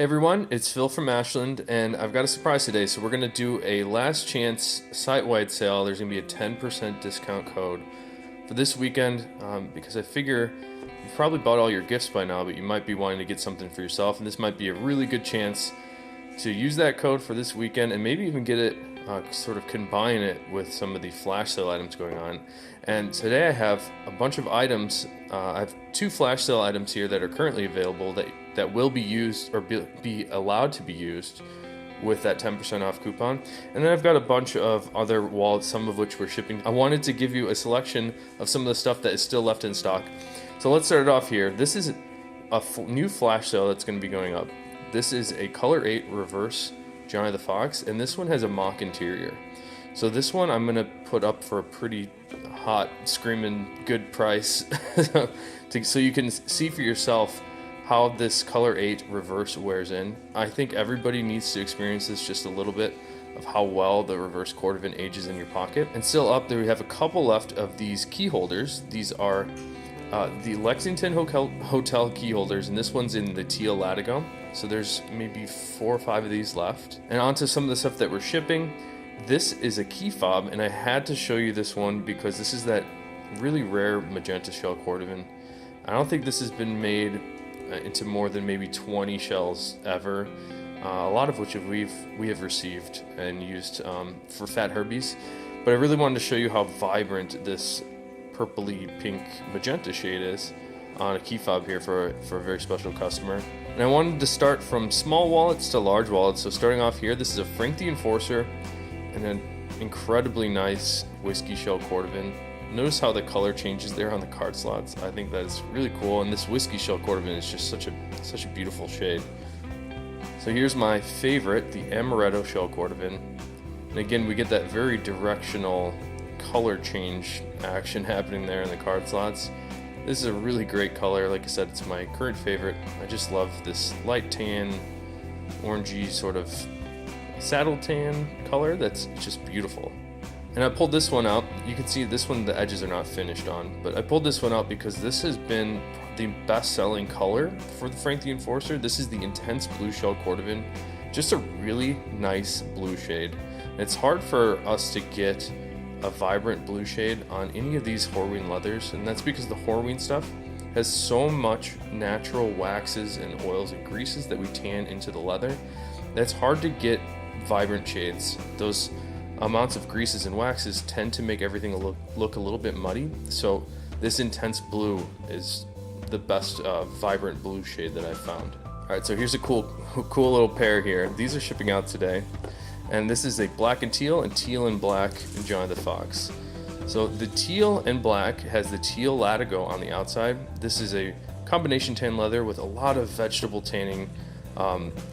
Hey everyone, it's Phil from Ashland, and I've got a surprise today. So we're going to do a last chance site-wide sale. There's going to be a 10% discount code for this weekend because I figure you've probably bought all your gifts by now, but you might be wanting to get something for yourself, and this might be a really good chance to use that code for this weekend and maybe even get it, sort of combine it with some of the flash sale items going on. And today I have a bunch of items. I have two flash sale items here that are currently available that will be used or be allowed to be used with that 10% off coupon. And then I've got a bunch of other wallets, some of which we're shipping. I wanted to give you a selection of some of the stuff that is still left in stock. So let's start it off here. This is a new flash sale that's going to be going up. This is a Color 8 reverse Johnny the Fox, and this one has a mock interior. So this one I'm gonna put up for a pretty hot, screaming good price, so you can see for yourself how this Color 8 reverse wears in. I think everybody needs to experience this just a little bit of how well the reverse cordovan ages in your pocket. And still up there, we have a couple left of these key holders. These are the Lexington Hotel key holders, and this one's in the teal latigo. So there's maybe 4 or 5 of these left. And on to some of the stuff that we're shipping. This is a key fob, and I had to show you this one because this is that really rare magenta shell cordovan. I don't think this has been made into more than maybe 20 shells ever, a lot of which we have received and used for Fat Herbies. But I really wanted to show you how vibrant this purpley pink magenta shade is on a key fob here for a very special customer. And I wanted to start from small wallets to large wallets. So starting off here, this is a Frank the Enforcer and an incredibly nice whiskey shell cordovan. Notice how the color changes there on the card slots. I think that is really cool, and this whiskey shell cordovan is just such a beautiful shade. So here's my favorite, the amaretto shell cordovan. And again, we get that very directional color change action happening there in the card slots. This is a really great color. Like I said, it's my current favorite. I just love this light tan, orangey sort of saddle tan color that's just beautiful. And I pulled this one out. You can see this one, the edges are not finished on, but I pulled this one out because this has been the best-selling color for the Frank the Enforcer. This is the intense blue shell cordovan, just a really nice blue shade. And it's hard for us to get a vibrant blue shade on any of these Horween leathers, and that's because the Horween stuff has so much natural waxes and oils and greases that we tan into the leather that's hard to get vibrant shades. Those amounts of greases and waxes tend to make everything look a little bit muddy, so this intense blue is the best vibrant blue shade that I've found. Alright, so here's a cool little pair here. These are shipping out today, and this is a black and teal and black Johnny the Fox. So the teal and black has the teal latigo on the outside. This is a combination tan leather with a lot of vegetable tanning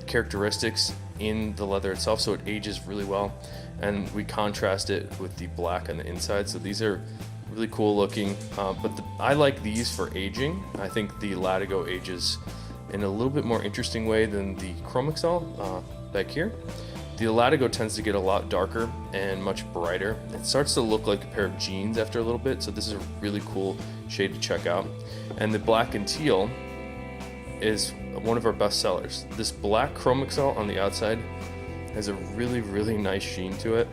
characteristics in the leather itself, so it ages really well. And we contrast it with the black on the inside, so these are really cool looking. But I like these for aging. I think the latigo ages in a little bit more interesting way than the Chromexcel back here. The latigo tends to get a lot darker and much brighter. It starts to look like a pair of jeans after a little bit, so this is a really cool shade to check out. And the black and teal is one of our best sellers. This black Chromexcel on the outside has a really nice sheen to it,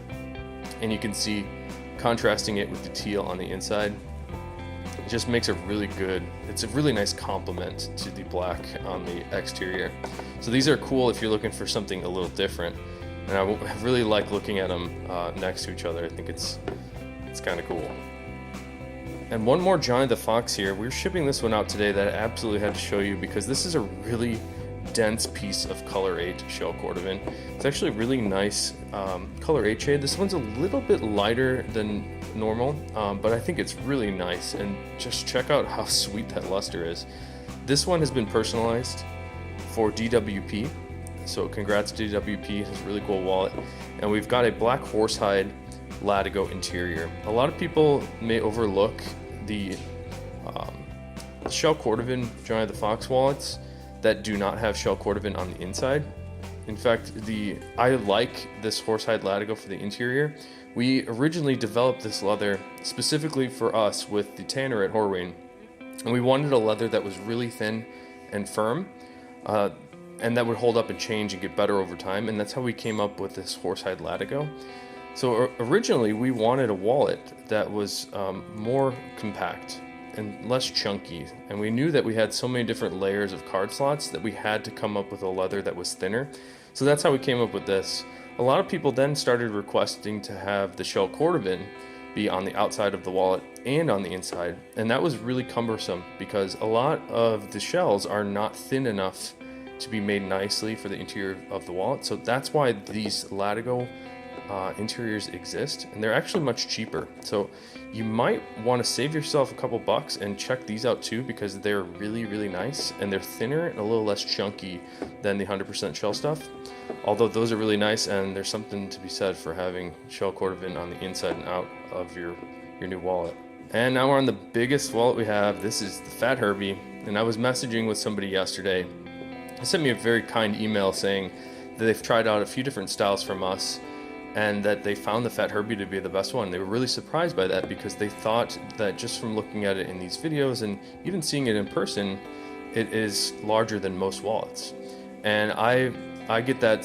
and you can see contrasting it with the teal on the inside, it just makes it really good. It's a really nice complement to the black on the exterior. So these are cool if you're looking for something a little different, and I really like looking at them next to each other. I think it's kind of cool. And one more Johnny the Fox here. We're shipping this one out today that I absolutely had to show you because this is a really dense piece of Color 8 shell cordovan. It's actually a really nice Color 8 shade. This one's a little bit lighter than normal, but I think it's really nice, and just check out how sweet that luster is. This one has been personalized for DWP, so congrats to DWP. It's a really cool wallet. And we've got a black horsehide latigo interior. A lot of people may overlook the shell cordovan Johnny the Fox wallets that do not have shell cordovan on the inside. In fact, I like this horsehide latigo for the interior. We originally developed this leather specifically for us with the tanner at Horween, and we wanted a leather that was really thin and firm. and that would hold up and change and get better over time. And that's how we came up with this horsehide latigo. So originally we wanted a wallet that was more compact and less chunky, and we knew that we had so many different layers of card slots that we had to come up with a leather that was thinner. So that's how we came up with this. A lot of people then started requesting to have the shell cordovan be on the outside of the wallet and on the inside, and that was really cumbersome because a lot of the shells are not thin enough to be made nicely for the interior of the wallet. So that's why these latigo interiors exist, and they're actually much cheaper. So you might want to save yourself a couple bucks and check these out too, because they're really nice, and they're thinner and a little less chunky than the 100% shell stuff. Although those are really nice, and there's something to be said for having shell cordovan on the inside and out of your new wallet. And now we're on the biggest wallet we have. This is the Fat Herbie, and I was messaging with somebody yesterday. They sent me a very kind email saying that they've tried out a few different styles from us, and that they found the Fat Herbie to be the best one. They were really surprised by that because they thought that just from looking at it in these videos and even seeing it in person, it is larger than most wallets. And I get that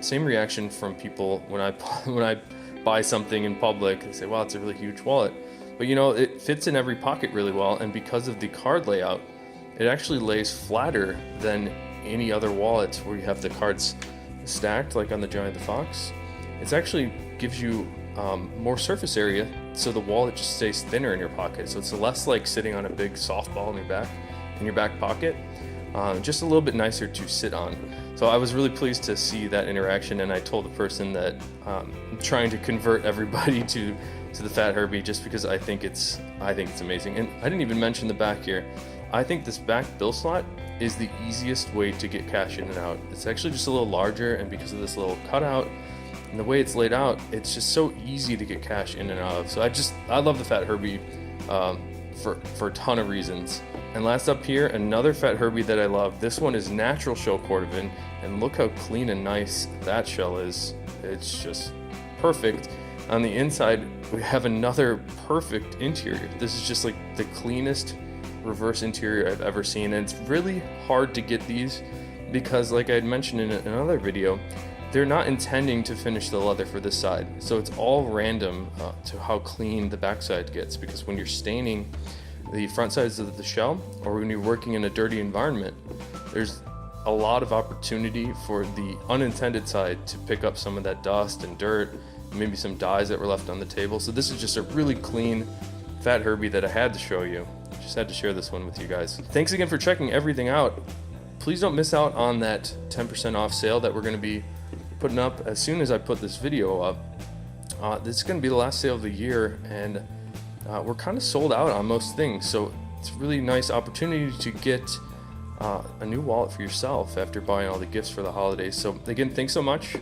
same reaction from people when I buy something in public. They say, wow, it's a really huge wallet. But you know, it fits in every pocket really well, and because of the card layout, it actually lays flatter than any other wallet where you have the cards stacked like on the Giant the Fox. It actually gives you more surface area, so the wallet just stays thinner in your pocket. So it's less like sitting on a big softball in your back pocket. Just a little bit nicer to sit on. So I was really pleased to see that interaction, and I told the person that I'm trying to convert everybody to the Fat Herbie just because I think it's amazing. And I didn't even mention the back here. I think this back bill slot is the easiest way to get cash in and out. It's actually just a little larger, and because of this little cutout and the way it's laid out, it's just so easy to get cash in and out of. So I love the Fat Herbie for a ton of reasons. And last up here, another Fat Herbie that I love. This one is natural shell cordovan, and look how clean and nice that shell is. It's just perfect. On the inside, we have another perfect interior. This is just like the cleanest reverse interior I've ever seen, and it's really hard to get these because, like I had mentioned in another video, they're not intending to finish the leather for this side. So it's all random to how clean the backside gets, because when you're staining the front sides of the shell, or when you're working in a dirty environment, there's a lot of opportunity for the unintended side to pick up some of that dust and dirt, maybe some dyes that were left on the table. So this is just a really clean Fat Herbie that I had to show you. Just had to share this one with you guys. Thanks again for checking everything out. Please don't miss out on that 10% off sale that we're going to be putting up as soon as I put this video up. This is going to be the last sale of the year, and we're kind of sold out on most things, so it's a really nice opportunity to get a new wallet for yourself after buying all the gifts for the holidays. So again, thanks so much.